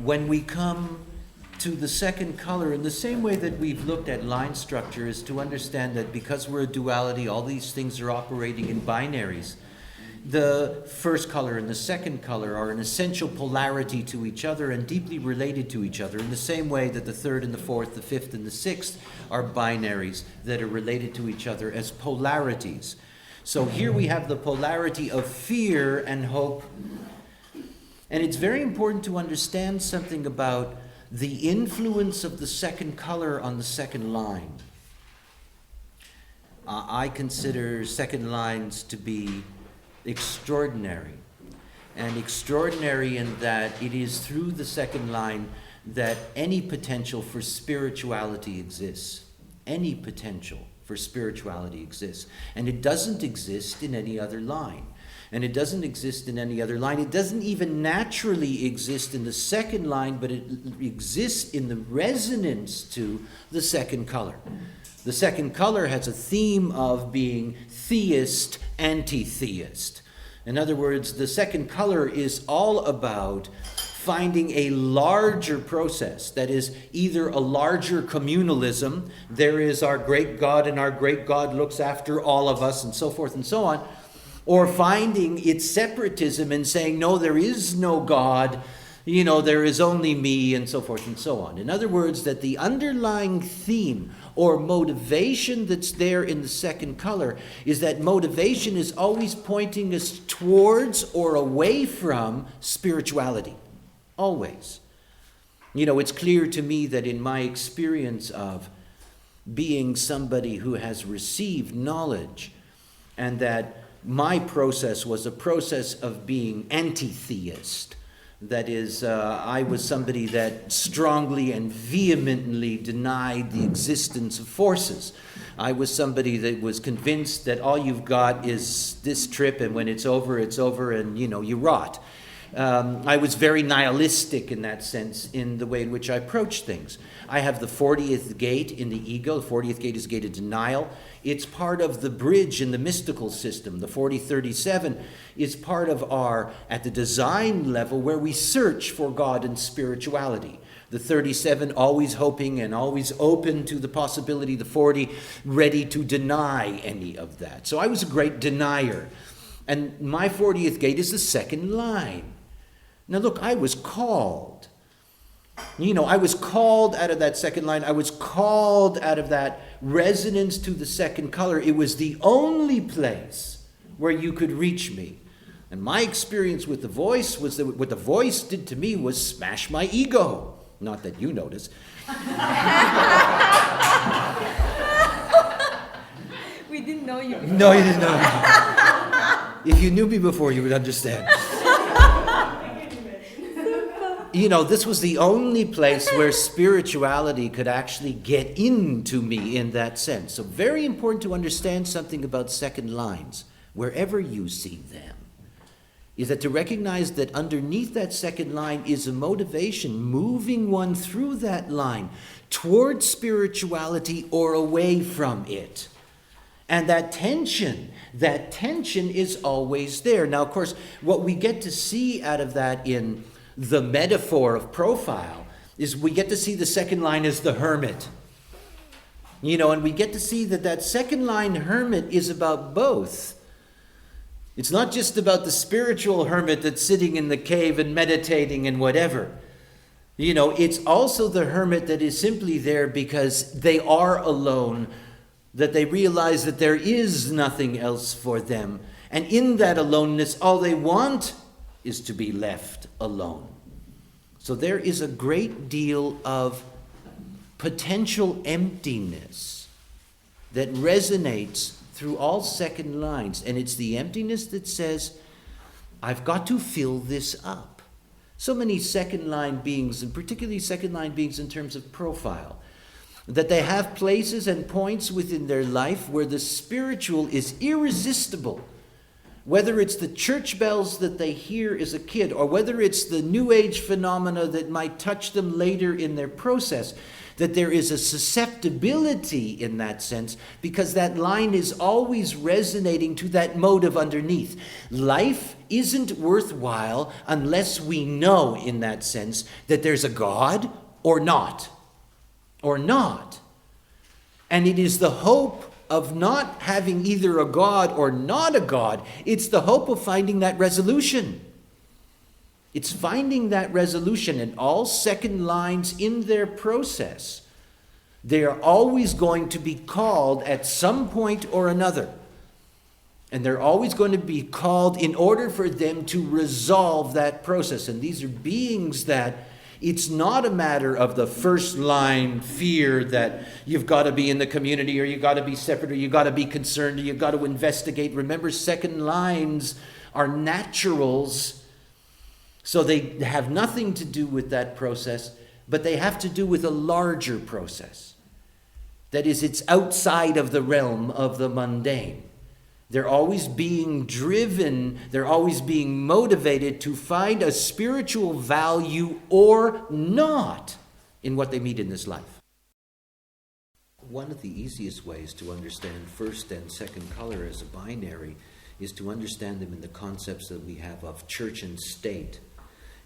when we come to the second color, in the same way that we've looked at line structure, is to understand that because we're a duality, all these things are operating in binaries. The first color and the second color are an essential polarity to each other and deeply related to each other, in the same way that the third and the fourth, the fifth and the sixth are binaries that are related to each other as polarities. So here we have the polarity of fear and hope. And it's very important to understand something about the influence of the second color on the second line. I consider second lines to be extraordinary. And extraordinary in that it is through the second line that any potential for spirituality exists. Any potential for spirituality exists. And it doesn't exist in any other line. And it doesn't exist in any other line. It doesn't even naturally exist in the second line, but it exists in the resonance to the second color. The second color has a theme of being theist, anti-theist. In other words, the second color is all about finding a larger process, that is either a larger communalism, there is our great God and our great God looks after all of us and so forth and so on, or finding its separatism and saying, no, there is no God, there is only me, and so forth and so on. In other words, that the underlying theme or motivation that's there in the second color is that motivation is always pointing us towards or away from spirituality. Always. It's clear to me that in my experience of being somebody who has received knowledge, and that my process was a process of being anti-theist. That is, I was somebody that strongly and vehemently denied the existence of forces. I was somebody that was convinced that all you've got is this trip, and when it's over, and you rot. I was very nihilistic in that sense in the way in which I approach things. I have the 40th gate in the ego. The 40th gate is gate of denial. It's part of the bridge in the mystical system. The 4037 is part of our, at the design level, where we search for God and spirituality. The 37 always hoping and always open to the possibility. The 40 ready to deny any of that. So I was a great denier. And my 40th gate is the second line. Now look, I was called. I was called out of that second line. I was called out of that resonance to the second color. It was the only place where you could reach me. And my experience with the voice was that what the voice did to me was smash my ego. Not that you notice. We didn't know you before. No, you didn't know me. If you knew me before, you would understand. This was the only place where spirituality could actually get into me in that sense. So very important to understand something about second lines, wherever you see them, is that to recognize that underneath that second line is a motivation moving one through that line towards spirituality or away from it. And that tension is always there. Now, of course, what we get to see out of that in the metaphor of profile is we get to see the second line as the hermit. And we get to see that second line hermit is about both. It's not just about the spiritual hermit that's sitting in the cave and meditating and whatever. It's also the hermit that is simply there because they are alone, that they realize that there is nothing else for them. And in that aloneness, all they want is to be left alone. So there is a great deal of potential emptiness that resonates through all second lines. And it's the emptiness that says, I've got to fill this up. So many second line beings, and particularly second line beings in terms of profile, that they have places and points within their life where the spiritual is irresistible. whether it's the church bells that they hear as a kid, or whether it's the New Age phenomena that might touch them later in their process, that there is a susceptibility in that sense, because that line is always resonating to that motive underneath. Life isn't worthwhile unless we know, in that sense, that there's a God or not. Or not. And it is the hope of not having either a God or not a God. It's the hope of finding that resolution. It's finding that resolution, and all second lines in their process, they are always going to be called at some point or another. And they're always going to be called in order for them to resolve that process. And these are beings that it's not a matter of the first line fear that you've got to be in the community, or you've got to be separate, or you've got to be concerned, or you've got to investigate. Remember, second lines are naturals. So they have nothing to do with that process, but they have to do with a larger process. That is, it's outside of the realm of the mundane. They're always being driven, they're always being motivated to find a spiritual value or not in what they meet in this life. One of the easiest ways to understand first and second color as a binary is to understand them in the concepts that we have of church and state.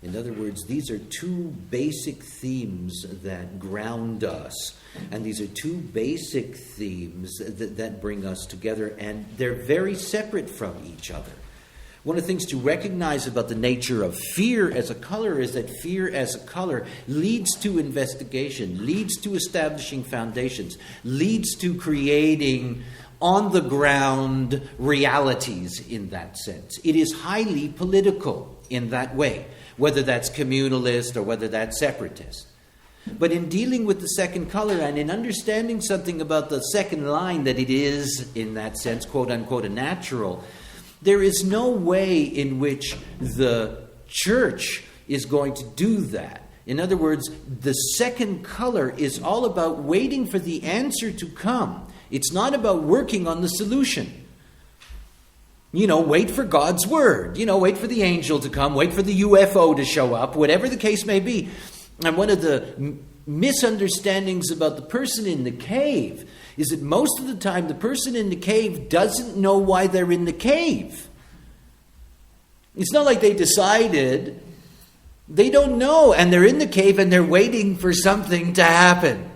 In other words, these are two basic themes that ground us. And these are two basic themes that bring us together. And they're very separate from each other. One of the things to recognize about the nature of fear as a color is that fear as a color leads to investigation, leads to establishing foundations, leads to creating on-the-ground realities in that sense. It is highly political in that way, whether that's communalist or whether that's separatist. But in dealing with the second color and in understanding something about the second line, that it is, in that sense, quote-unquote, a natural, there is no way in which the church is going to do that. In other words, the second color is all about waiting for the answer to come. It's not about working on the solution. Wait for God's word. Wait for the angel to come. Wait for the UFO to show up. Whatever the case may be. And one of the misunderstandings about the person in the cave is that most of the time the person in the cave doesn't know why they're in the cave. It's not like they decided. They don't know. And they're in the cave and they're waiting for something to happen.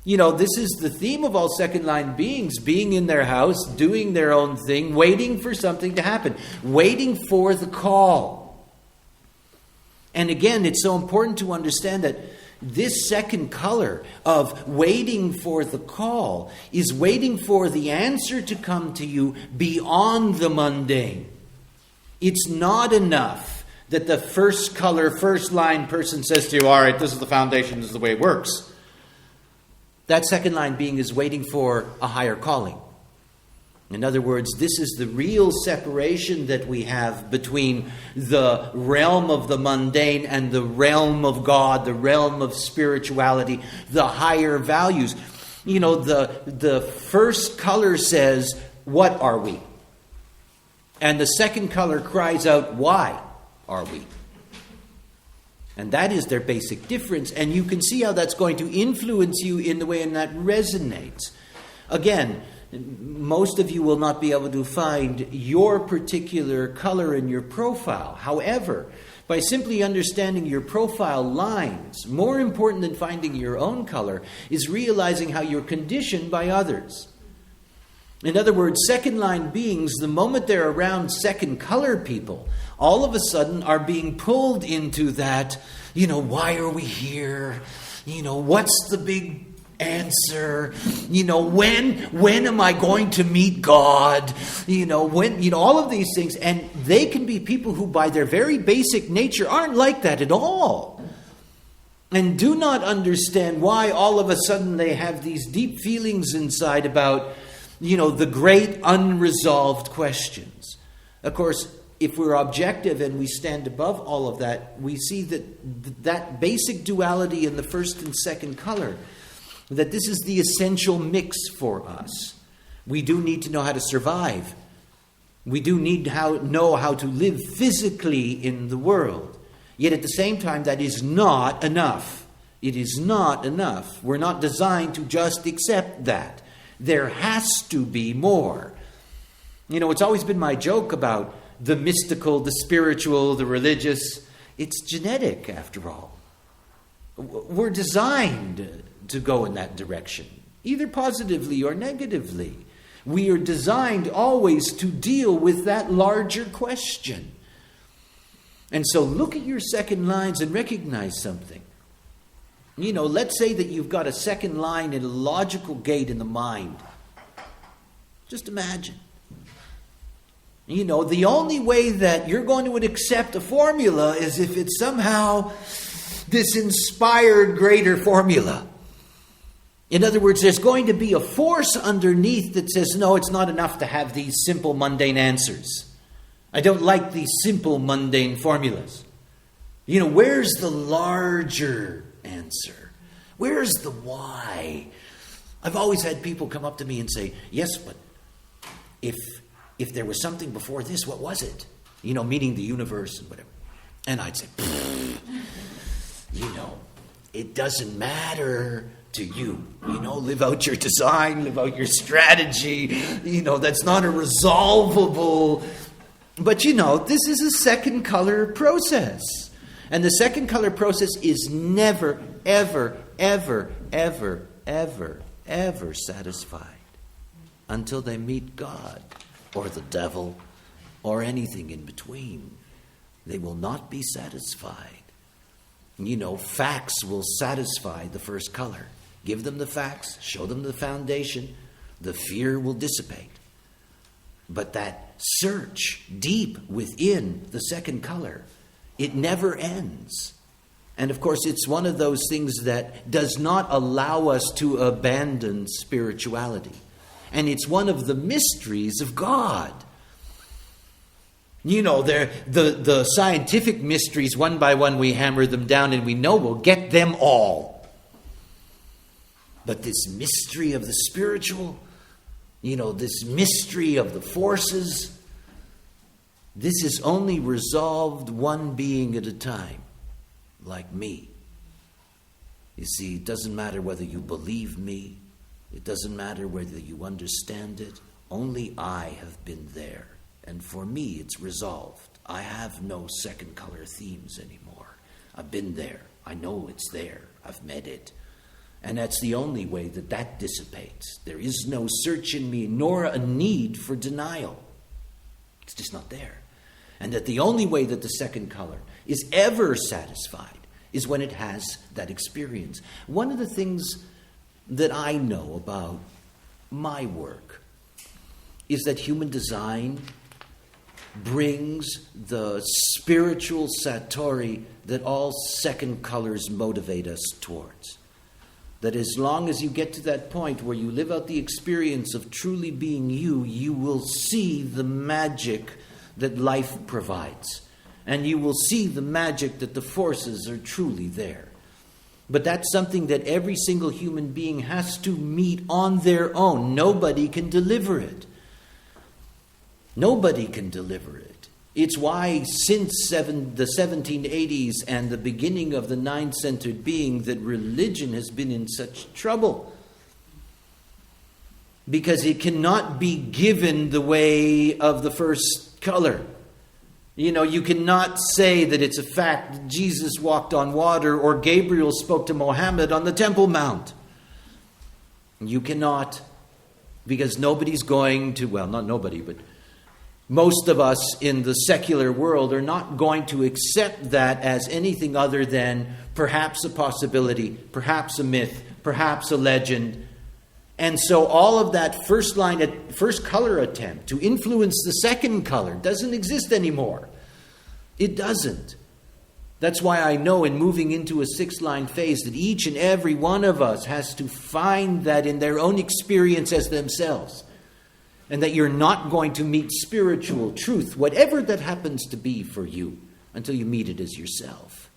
This is the theme of all second line beings, being in their house, doing their own thing, waiting for something to happen, waiting for the call. And again, it's so important to understand that this second color of waiting for the call is waiting for the answer to come to you beyond the mundane. It's not enough that the first color, first line person says to you, all right, this is the foundation, this is the way it works. That second line being is waiting for a higher calling. In other words, this is the real separation that we have between the realm of the mundane and the realm of God, the realm of spirituality, the higher values. The first color says, what are we? And the second color cries out, why are we? And that is their basic difference. And you can see how that's going to influence you in the way in that resonates. Again, most of you will not be able to find your particular color in your profile. However, by simply understanding your profile lines, more important than finding your own color is realizing how you're conditioned by others. In other words, second line beings, the moment they're around second color people, all of a sudden are being pulled into that, why are we here? What's the big answer? When am I going to meet God? All of these things. And they can be people who by their very basic nature aren't like that at all. And do not understand why all of a sudden they have these deep feelings inside about, the great unresolved questions. Of course, if we're objective and we stand above all of that, we see that basic duality in the first and second color, that this is the essential mix for us. We do need to know how to survive. We do need to know how to live physically in the world. Yet at the same time, that is not enough. It is not enough. We're not designed to just accept that. There has to be more. You know, it's always been my joke about the mystical, the spiritual, the religious. It's genetic, after all. We're designed to go in that direction, either positively or negatively. We are designed always to deal with that larger question. And so look at your second lines and recognize something. You know, let's say that you've got a second line in a logical gate in the mind. Just imagine. You know, the only way that you're going to accept a formula is if it's somehow this inspired greater formula. In other words, there's going to be a force underneath that says, no, it's not enough to have these simple, mundane answers. I don't like these simple, mundane formulas. You know, where's the larger answer? Where's the why? I've always had people come up to me and say, yes, but if there was something before this, what was it? You know, meaning the universe and whatever. And I'd say, you know, it doesn't matter to you. You know, live out your design, live out your strategy. You know, that's not a resolvable. But you know, this is a second color process. And the second color process is never, ever, ever, ever, ever, ever satisfied until they meet God or the devil or anything in between. They will not be satisfied. You know, facts will satisfy the first color. Give them the facts, show them the foundation, the fear will dissipate. But that search deep within the second color, it never ends. And of course, it's one of those things that does not allow us to abandon spirituality. And it's one of the mysteries of God. You know, the scientific mysteries, one by one, we hammer them down and we know we'll get them all. But this mystery of the spiritual, you know, this mystery of the forces, this is only resolved one being at a time, like me. You see, it doesn't matter whether you believe me. It doesn't matter whether you understand it. Only I have been there. And for me, it's resolved. I have no second color themes anymore. I've been there. I know it's there. I've met it. And that's the only way that that dissipates. There is no search in me, nor a need for denial. It's just not there. And that the only way that the second color is ever satisfied is when it has that experience. One of the things that I know about my work is that human design brings the spiritual satori that all second colors motivate us towards. That as long as you get to that point where you live out the experience of truly being you, you will see the magic that life provides. And you will see the magic that the forces are truly there. But that's something that every single human being has to meet on their own. Nobody can deliver it. Nobody can deliver it. It's why since the 1780s and the beginning of the nine-centered being that religion has been in such trouble. Because it cannot be given the way of the first color. You know, you cannot say that it's a fact that Jesus walked on water or Gabriel spoke to Mohammed on the Temple Mount. You cannot, because nobody's going to, well, not nobody, but most of us in the secular world are not going to accept that as anything other than perhaps a possibility, perhaps a myth, perhaps a legend. And so all of that first color attempt to influence the second color doesn't exist anymore. It doesn't. That's why I know in moving into a 6-line phase that each and every one of us has to find that in their own experience as themselves. And that you're not going to meet spiritual truth, whatever that happens to be for you, until you meet it as yourself.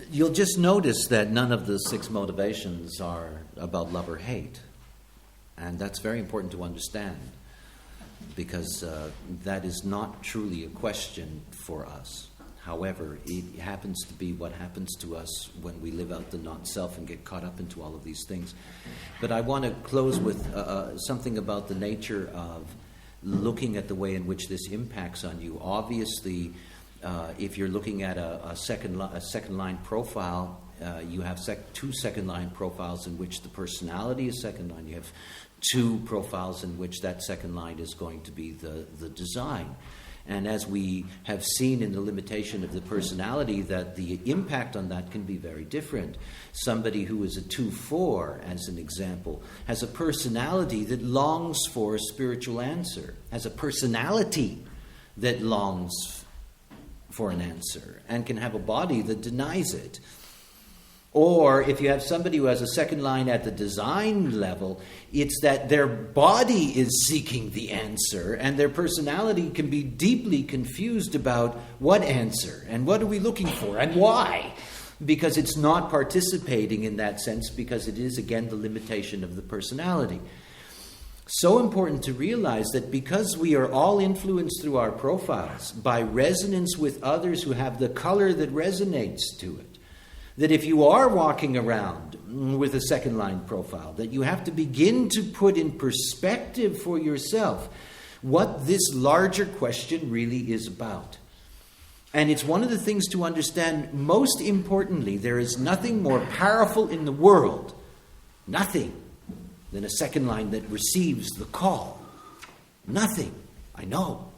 You'll just notice that none of the 6 motivations are about love or hate. And that's very important to understand, because that is not truly a question for us. However, it happens to be what happens to us when we live out the not-self and get caught up into all of these things. But I want to close with something about the nature of looking at the way in which this impacts on you. Obviously, if you're looking at a second line profile, you have two second line profiles in which the personality is second line. You have two profiles in which that second line is going to be the design. And as we have seen in the limitation of the personality, that the impact on that can be very different. Somebody who is a 2-4, as an example, has a personality that longs for a spiritual answer, has a personality that longs for an answer, and can have a body that denies it. Or if you have somebody who has a second line at the design level, it's that their body is seeking the answer, and their personality can be deeply confused about what answer, and what are we looking for, and why. Because it's not participating in that sense, because it is, again, the limitation of the personality. So important to realize that because we are all influenced through our profiles by resonance with others who have the color that resonates to it, that if you are walking around with a second line profile, that you have to begin to put in perspective for yourself what this larger question really is about. And it's one of the things to understand, most importantly, there is nothing more powerful in the world, nothing, than a second line that receives the call. Nothing. I know.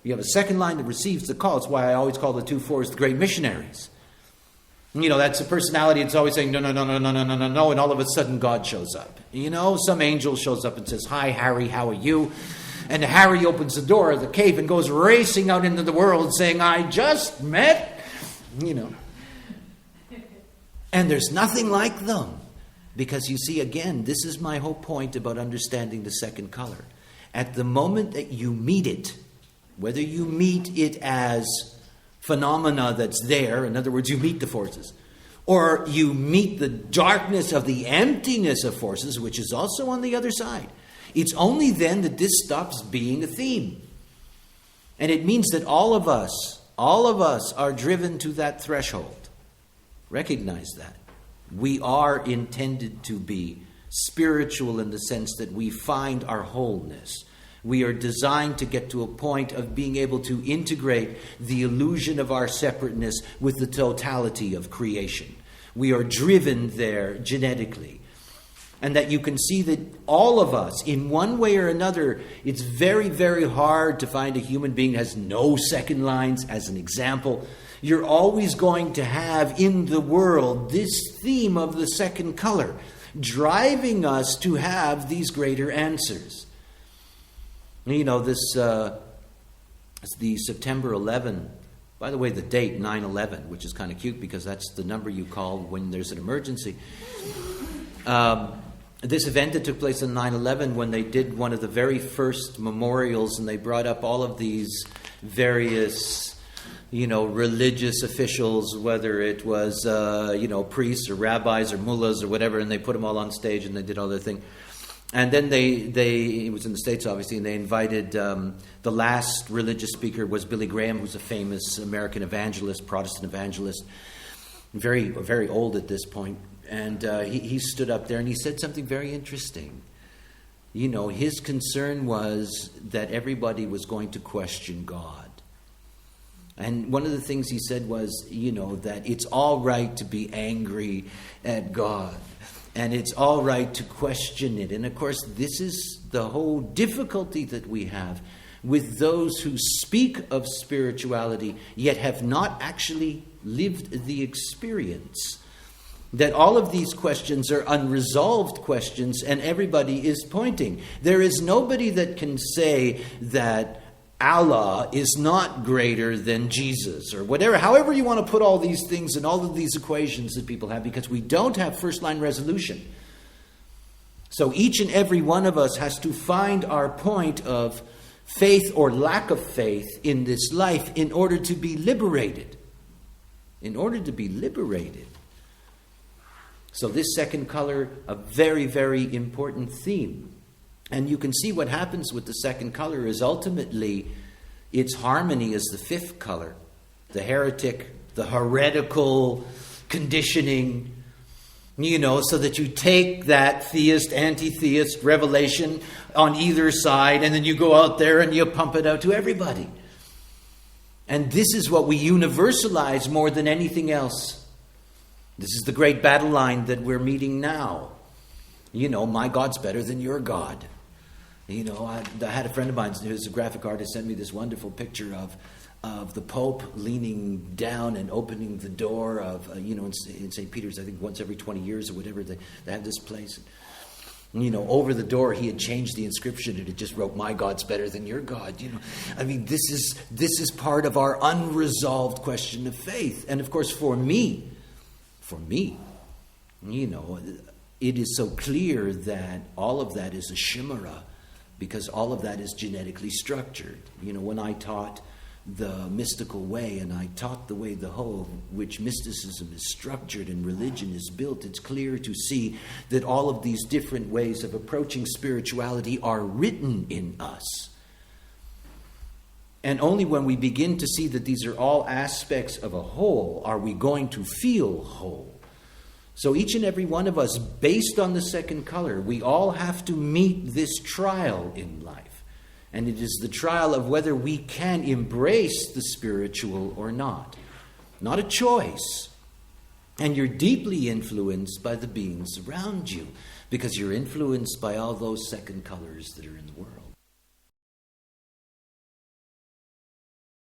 You have a second line that receives the call. It's why I always call the 2-4s the great missionaries. You know, that's a personality that's always saying, no, no, no, no, no, no, no, no, no, and all of a sudden God shows up. You know, some angel shows up and says, "Hi, Harry, how are you?" And Harry opens the door of the cave and goes racing out into the world saying, "I just met," you know. And there's nothing like them. Because you see, again, this is my whole point about understanding the second color. At the moment that you meet it, whether you meet it as phenomena that's there, in other words, you meet the forces, or you meet the darkness of the emptiness of forces, which is also on the other side, it's only then that this stops being a theme. And it means that all of us are driven to that threshold. Recognize that. We are intended to be spiritual in the sense that we find our wholeness. We are designed to get to a point of being able to integrate the illusion of our separateness with the totality of creation. We are driven there genetically. And that you can see that all of us, in one way or another, it's very, very hard to find a human being that has no second lines, as an example. You're always going to have in the world this theme of the second color, driving us to have these greater answers. You know, the September 11, by the way, the date 9/11, which is kind of cute because that's the number you call when there's an emergency. This event that took place on 9/11, when they did one of the very first memorials, and they brought up all of these various, religious officials, whether it was, priests or rabbis or mullahs or whatever, and they put them all on stage and they did all their thing. And then it was in the States, obviously, and they invited, the last religious speaker was Billy Graham, who's a famous American evangelist, Protestant evangelist, very, very old at this point. And he stood up there and he said something very interesting. His concern was that everybody was going to question God. And one of the things he said was, that it's all right to be angry at God. And it's all right to question it. And of course, this is the whole difficulty that we have with those who speak of spirituality, yet have not actually lived the experience. That all of these questions are unresolved questions, and everybody is pointing. There is nobody that can say that Allah is not greater than Jesus, or whatever, however you want to put all these things and all of these equations that people have, because we don't have first line resolution. So each and every one of us has to find our point of faith or lack of faith in this life in order to be liberated. In order to be liberated. So this second color, a very, very important theme. And you can see what happens with the second color is ultimately its harmony is the fifth color. The heretic, the heretical conditioning, so that you take that theist, anti-theist revelation on either side, and then you go out there and you pump it out to everybody. And this is what we universalize more than anything else. This is the great battle line that we're meeting now. My God's better than your God. I had a friend of mine who's a graphic artist sent me this wonderful picture of the Pope leaning down and opening the door of, in St. Peter's, I think once every 20 years or whatever, they have this place. Over the door, he had changed the inscription and it just wrote, "My God's better than your God." This is part of our unresolved question of faith. And of course, for me, it is so clear that all of that is a chimera because all of that is genetically structured. When I taught the mystical way and I taught the way the whole, which mysticism is structured and religion is built, it's clear to see that all of these different ways of approaching spirituality are written in us. And only when we begin to see that these are all aspects of a whole are we going to feel whole. So each and every one of us, based on the second color, we all have to meet this trial in life. And it is the trial of whether we can embrace the spiritual or not. Not a choice. And you're deeply influenced by the beings around you because you're influenced by all those second colors that are in the world.